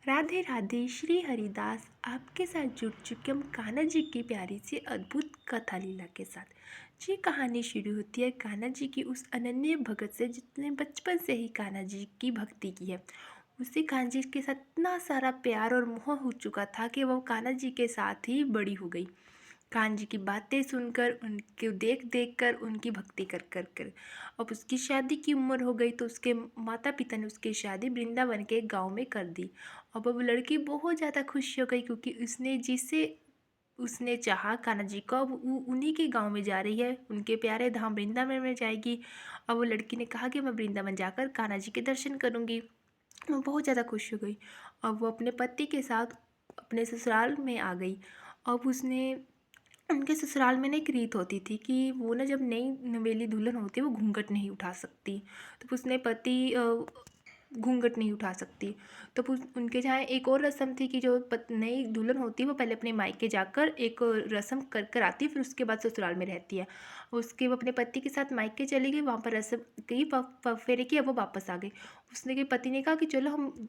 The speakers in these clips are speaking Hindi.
राधे राधे श्री हरिदास आपके साथ जुड़ चुके हम कान्हा जी की प्यारी सी अद्भुत कथा लीला के साथ। जी कहानी शुरू होती है कान्हा जी की उस अनन्य भगत से जिसने बचपन से ही कान्हा जी की भक्ति की है। उसे कान्हा जी के साथ इतना सारा प्यार और मोह हो चुका था कि वह कान्हा जी के साथ ही बड़ी हो गई। कान्हा जी की बातें सुनकर उनके देख देख कर उनकी भक्ति कर कर कर अब उसकी शादी की उम्र हो गई तो उसके माता पिता ने उसकी शादी वृंदावन के एक गांव में कर दी। अब वो लड़की बहुत ज़्यादा खुश हो गई क्योंकि उसने जिसे उसने चाहा कान्हा जी को अब वो उन्हीं के गांव में जा रही है, उनके प्यारे धाम वृंदावन में जाएगी। अब वो लड़की ने कहा कि मैं वृंदावन जाकर कान्हा जी के दर्शन करूंगी। वो बहुत ज़्यादा खुश हो गई। अब वो अपने पति के साथ अपने ससुराल में आ गई। अब उसने उनके ससुराल में ना एक रीत होती थी कि वो ना जब नई नवेली दुल्हन होती है वो घूंघट नहीं उठा सकती। तो उसने पति घूंघट नहीं उठा सकती। तो उनके जहाँ एक और रस्म थी कि जो नई दुल्हन होती है वो पहले अपने मायके जाकर एक रस्म कर कर आती है, फिर उसके बाद ससुराल में रहती है। उसके वो अपने पति के साथ मायके चली गई, वहाँ पर रस्म की फेरे की, अब वो वापस आ गई। उसने के पति ने कहा कि चलो हम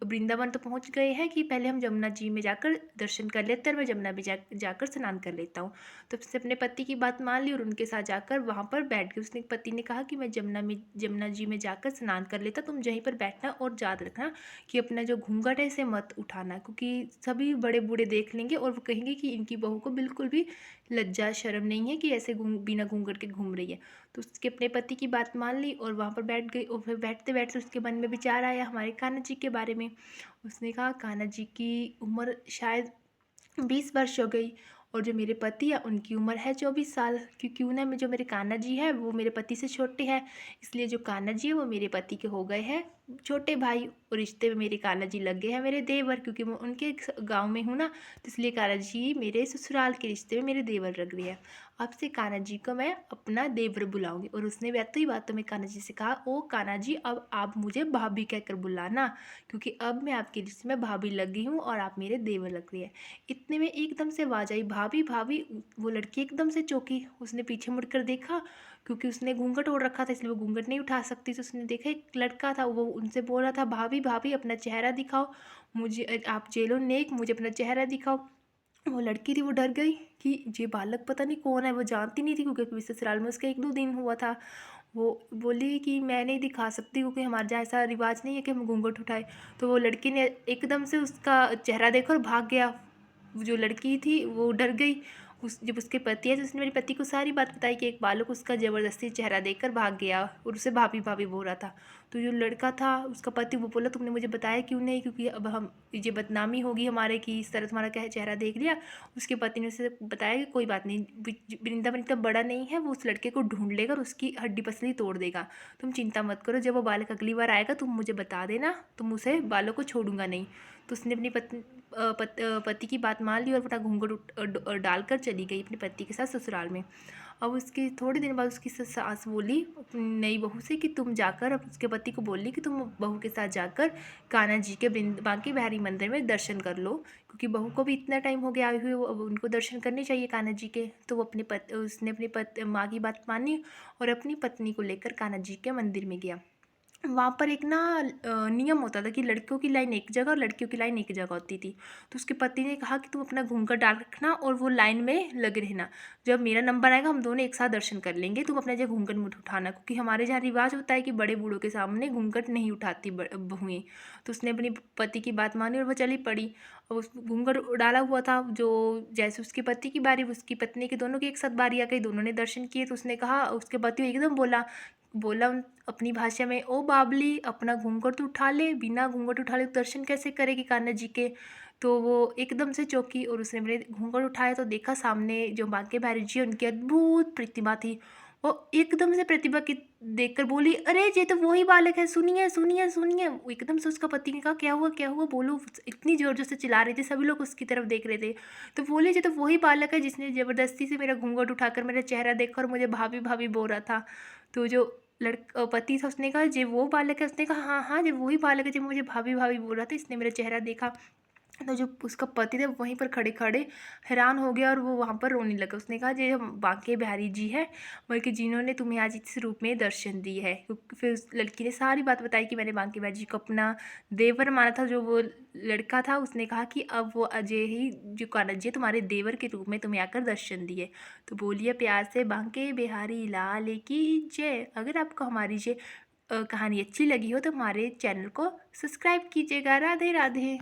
वृंदावन तो पहुँच गए हैं कि पहले हम जमुना जी में जाकर दर्शन कर लेते हैं और मैं जमुना में जाकर स्नान कर लेता हूँ। तो उसने अपने पति की बात मान ली और उनके साथ जाकर वहाँ पर बैठ गई। उसने पति ने कहा कि मैं जमुना जी में जाकर स्नान कर लेता, तुम यहीं पर बैठना और याद रखना कि अपना जो घूंघट है इसे मत उठाना, क्योंकि सभी बड़े बूढ़े देख लेंगे और वो कहेंगे कि इनकी बहू को बिल्कुल भी लज्जा शर्म नहीं है कि ऐसे बिना घूंघट के घूम रही है। तो उसके अपने पति की बात मान ली और वहाँ पर बैठ गई और फिर बैठते बैठते उसके मन में विचार आया हमारे कान्हा जी के बारे में। उसने कहा कान्हा जी की उम्र शायद 20 वर्ष हो गई और जो मेरे पति है उनकी उम्र है 24 साल, क्यों ना मैं जो मेरे कान्हा जी है वो मेरे पति से छोटे हैं, इसलिए जो कान्हा जी है वो मेरे पति के हो गए हैं छोटे भाई। और रिश्ते में मेरे कान्हा जी लग गए हैं मेरे देवर, क्योंकि मैं उनके गांव में हूँ ना, तो इसलिए कान्हा जी मेरे ससुराल के रिश्ते में मेरे देवर लग रही है। अब से कान्हा जी को मैं अपना देवर बुलाऊंगी। और उसने बातों ही बातों में कान्हा जी से कहा, ओ कान्हा जी अब आप मुझे भाभी कहकर बुलाना, क्योंकि अब मैं आपके रिश्ते में भाभी लग गई हूँ और आप मेरे देवर लग रही है। इतने में एकदम से आवाज आई, भाभी भाभी। वो लड़की एकदम से चौंकी, उसने पीछे मुड़कर देखा, क्योंकि उसने घूंघट ओढ़ रखा था इसलिए वो घूंघट नहीं उठा सकती। तो उसने देखा एक लड़का था, वो उनसे बोल रहा था, भाभी भाभी अपना चेहरा दिखाओ मुझे, आप जेलो नेक मुझे अपना चेहरा दिखाओ। वो लड़की थी वो डर गई कि ये बालक पता नहीं कौन है, वो जानती नहीं थी क्योंकि अभी ससुराल में उसका 1-2 दिन हुआ था। वो बोली कि मैं नहीं दिखा सकती क्योंकि हमारे जहाँ ऐसा रिवाज नहीं है कि हम घूंघट उठाए। तो वो लड़की ने एकदम से उसका चेहरा देखकर भाग गया। वो जो लड़की थी वो डर गई। जब उसके पति है तो उसने मेरे पति को सारी बात बताई कि एक बालक उसका ज़बरदस्ती चेहरा देखकर भाग गया और उसे भाभी भाभी बोल रहा था। तो जो लड़का था उसका पति वो बोला, तुमने मुझे बताया क्यों नहीं, क्योंकि अब हम ये बदनामी होगी हमारे कि इस तरह तुम्हारा क्या चेहरा देख लिया। उसके पति ने उसे बताया कि कोई बात नहीं, वृंदावन इतना बड़ा नहीं है, वो उस लड़के को ढूंढ लेगा और उसकी हड्डी पसली तोड़ देगा। तुम चिंता मत करो, जब वो बालक अगली बार आएगा तुम मुझे बता देना, तुम उसे बालक को छोड़ूंगा नहीं। तो उसने अपनी पति की बात मान ली और अपना घूंघट डालकर चली गई अपने पति के साथ ससुराल में। अब उसके थोड़े दिन बाद उसकी सास बोली अपनी नई बहू से कि तुम जाकर, अब उसके पति को बोली कि तुम बहू के साथ जाकर कान्हा जी के बांके बिहारी मंदिर में दर्शन कर लो, क्योंकि बहू को भी इतना टाइम हो गया आए हुए, अब उनको दर्शन करने चाहिए कान्हा जी के। तो वो उसने अपनी माँ की बात मानी और अपनी पत्नी को लेकर कान्हा जी के मंदिर में गया। वहाँ पर एक ना नियम होता था कि लड़कियों की लाइन एक जगह और लड़कियों की लाइन एक जगह होती थी। तो उसके पति ने कहा कि तुम अपना घूंघट डाल रखना और वो लाइन में लगे रहना, जब मेरा नंबर आएगा हम दोनों एक साथ दर्शन कर लेंगे, तुम अपना जो घूंघट मत उठाना, क्योंकि हमारे जहाँ रिवाज होता है कि बड़े बूढ़ों के सामने घूंघट नहीं उठाती बहुएं। तो उसने अपनी पति की बात मानी और वो चली पड़ी। और उस घूंघट डाला हुआ था, जो जैसे उसके पति की बारी उसकी पत्नी की दोनों की एक साथ बारी आ गई, दोनों ने दर्शन किए। तो उसने कहा, उसके पति एकदम बोला बोला अपनी भाषा में, ओ बाबली अपना घूंघट तो उठा ले, बिना घूंघट उठा ले तो दर्शन कैसे करेगी कान्हा जी के। तो वो एकदम से चौंकी और उसने मेरे घूंघट उठाया तो देखा सामने जो बांके बिहारी जी है उनकी अद्भुत प्रतिमा थी। वो एकदम से प्रतिभा की देखकर बोली, अरे ये तो वही बालक है, सुनिए सुनिए सुनिए। वो एकदम से उसका पति ने कहा, क्या हुआ बोलो। इतनी जोर जोर से चिल्ला रहे थे, सभी लोग उसकी तरफ देख रहे थे। तो बोले, ये तो वही बालक है जिसने जबरदस्ती से मेरा घूंघट उठाकर मेरा चेहरा देखकर मुझे भाभी भाभी बोल रहा था। तो जो पति था उसने कहा, जे वो बालक है, उसने कहा हाँ हाँ जे वही बालक है जो मुझे भाभी भाभी बोल रहा था, इसने मेरा चेहरा देखा। तो जो उसका पति था वहीं पर खड़े-खड़े हैरान हो गया और वो वहाँ पर रोने लगा। उसने कहा ये हम बांके बिहारी जी हैं, बल्कि जिन्होंने तुम्हें आज इस रूप में दर्शन दिए हैं। फिर उस लड़की ने सारी बात बताई कि मैंने बांके बिहारी जी को अपना देवर माना था। जो वो लड़का था उसने कहा कि अब वो अजय ही जो कान्हा जी है तुम्हारे देवर के रूप में तुम्हें आकर दर्शन दिए। तो बोलिए प्यार से बांके बिहारी लाल की जय। अगर आपको हमारी ये कहानी अच्छी लगी हो तो हमारे चैनल को सब्सक्राइब कीजिएगा। राधे राधे।